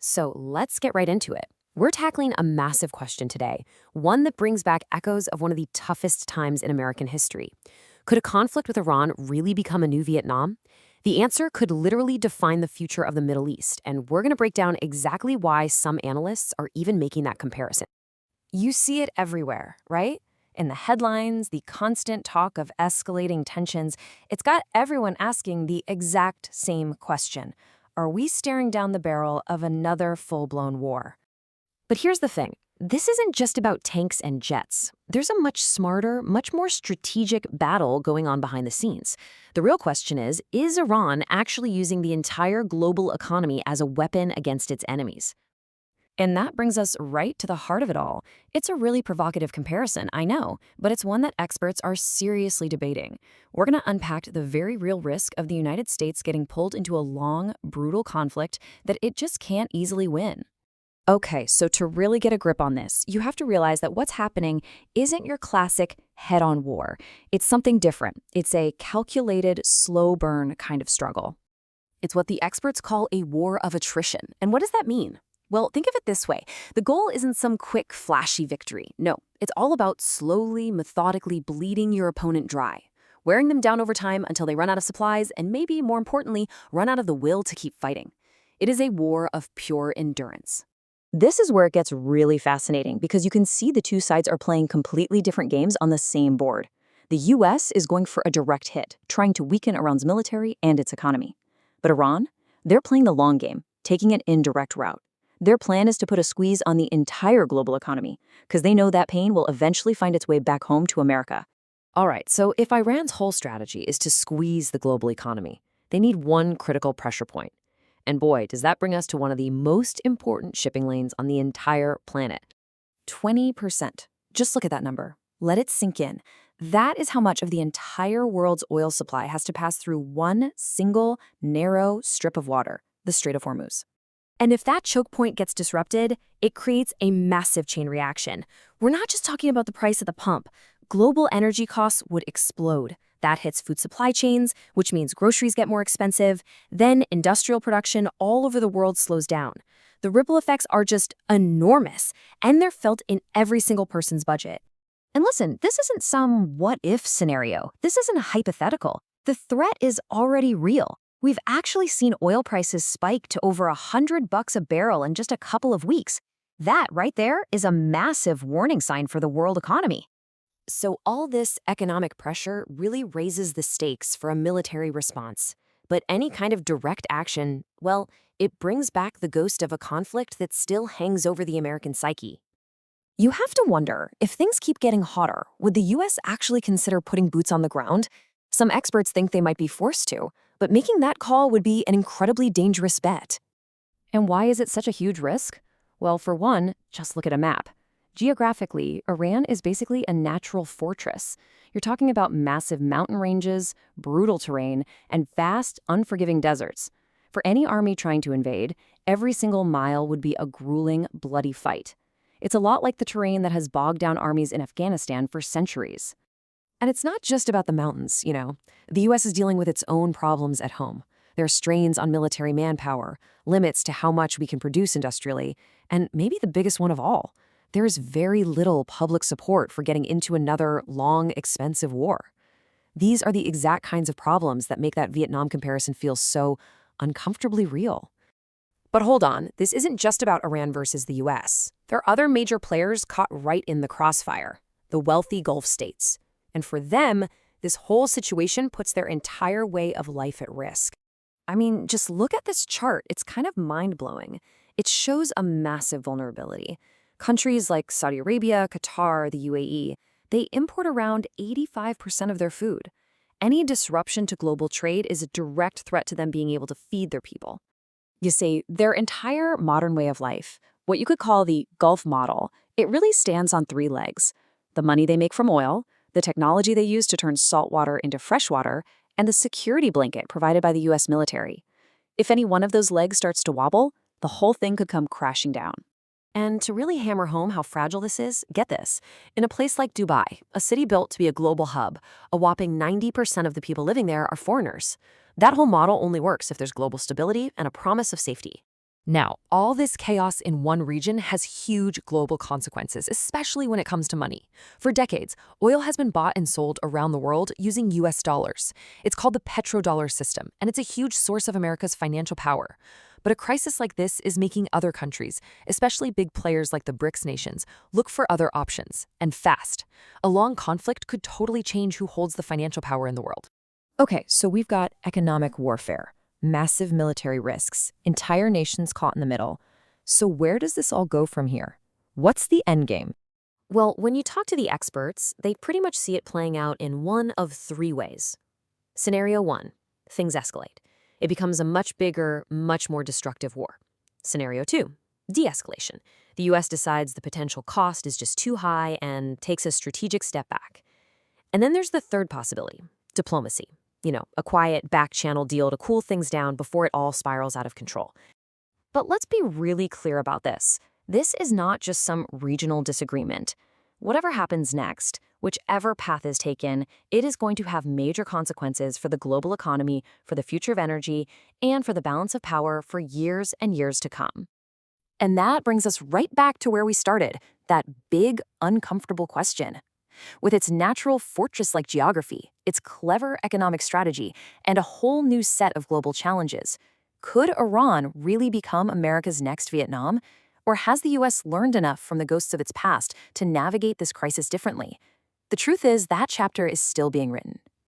So let's get right into it. We're tackling a massive question today, one that brings back echoes of one of the toughest times in American history. Could a conflict with Iran really become a new Vietnam? The answer could literally define the future of the Middle East, and we're going to break down exactly why some analysts are even making that comparison. You see it everywhere, right? In the headlines, the constant talk of escalating tensions, it's got everyone asking the exact same question. Are we staring down the barrel of another full-blown war? But here's the thing. This isn't just about tanks and jets. There's a much smarter, much more strategic battle going on behind the scenes. The real question is Iran actually using the entire global economy as a weapon against its enemies? And that brings us right to the heart of it all. It's a really provocative comparison, I know, but it's one that experts are seriously debating. We're going to unpack the very real risk of the United States getting pulled into a long, brutal conflict that it just can't easily win. Okay, so to really get a grip on this, you have to realize that what's happening isn't your classic head-on war. It's something different. It's a calculated, slow burn kind of struggle. It's what the experts call a war of attrition. And what does that mean? Well, think of it this way. The goal isn't some quick, flashy victory. No, it's all about slowly, methodically bleeding your opponent dry, wearing them down over time until they run out of supplies and maybe, more importantly, run out of the will to keep fighting. It is a war of pure endurance. This is where it gets really fascinating because you can see the two sides are playing completely different games on the same board. The US is going for a direct hit, trying to weaken Iran's military and its economy. But Iran, they're playing the long game, taking an indirect route. Their plan is to put a squeeze on the entire global economy because they know that pain will eventually find its way back home to America. All right, so if Iran's whole strategy is to squeeze the global economy, they need one critical pressure point. And boy, does that bring us to one of the most important shipping lanes on the entire planet. 20%. Just look at that number. Let it sink in. That is how much of the entire world's oil supply has to pass through one single, narrow strip of water, the Strait of Hormuz. And if that choke point gets disrupted, it creates a massive chain reaction. We're not just talking about the price at the pump. Global energy costs would explode. That hits food supply chains, which means groceries get more expensive. Then industrial production all over the world slows down. The ripple effects are just enormous, and they're felt in every single person's budget. And listen, this isn't some what-if scenario. This isn't a hypothetical. The threat is already real. We've actually seen oil prices spike to over $100 a barrel in just a couple of weeks. That right there is a massive warning sign for the world economy. So all this economic pressure really raises the stakes for a military response. But any kind of direct action, well, it brings back the ghost of a conflict that still hangs over the American psyche. You have to wonder, if things keep getting hotter, would the U.S. actually consider putting boots on the ground? Some experts think they might be forced to, but making that call would be an incredibly dangerous bet. And why is it such a huge risk? Well, for one, just look at a map. Geographically, Iran is basically a natural fortress. You're talking about massive mountain ranges, brutal terrain, and vast, unforgiving deserts. For any army trying to invade, every single mile would be a grueling, bloody fight. It's a lot like the terrain that has bogged down armies in Afghanistan for centuries. And it's not just about the mountains, you know. The U.S. is dealing with its own problems at home. There are strains on military manpower, limits to how much we can produce industrially, and maybe the biggest one of all, there is very little public support for getting into another long, expensive war. These are the exact kinds of problems that make that Vietnam comparison feel so uncomfortably real. But hold on, this isn't just about Iran versus the U.S. There are other major players caught right in the crossfire, the wealthy Gulf states. And for them, this whole situation puts their entire way of life at risk. I mean, just look at this chart. It's kind of mind-blowing. It shows a massive vulnerability. Countries like Saudi Arabia, Qatar, the UAE, they import around 85% of their food. Any disruption to global trade is a direct threat to them being able to feed their people. You see, their entire modern way of life, what you could call the Gulf model, it really stands on three legs. The money they make from oil, the technology they use to turn salt water into fresh water, and the security blanket provided by the U.S. military. If any one of those legs starts to wobble, the whole thing could come crashing down. And to really hammer home how fragile this is, get this. In a place like Dubai, a city built to be a global hub, a whopping 90% of the people living there are foreigners. That whole model only works if there's global stability and a promise of safety. Now, all this chaos in one region has huge global consequences, especially when it comes to money. For decades, oil has been bought and sold around the world using US dollars. It's called the petrodollar system, and it's a huge source of America's financial power. But a crisis like this is making other countries, especially big players like the BRICS nations, look for other options, and fast. A long conflict could totally change who holds the financial power in the world. Okay, so we've got economic warfare, massive military risks, entire nations caught in the middle. So where does this all go from here? What's the end game? Well, when you talk to the experts, they pretty much see it playing out in one of three ways. Scenario 1, things escalate. It becomes a much bigger, much more destructive war. Scenario 2, de-escalation. The US decides the potential cost is just too high and takes a strategic step back. And then there's the third possibility, diplomacy. A quiet back-channel deal to cool things down before it all spirals out of control. But let's be really clear about this. This is not just some regional disagreement. Whatever happens next, whichever path is taken, it is going to have major consequences for the global economy, for the future of energy, and for the balance of power for years and years to come. And that brings us right back to where we started, that big, uncomfortable question. With its natural fortress-like geography, its clever economic strategy, and a whole new set of global challenges, could Iran really become America's next Vietnam? Or has the US learned enough from the ghosts of its past to navigate this crisis differently? The truth is that chapter is still being written.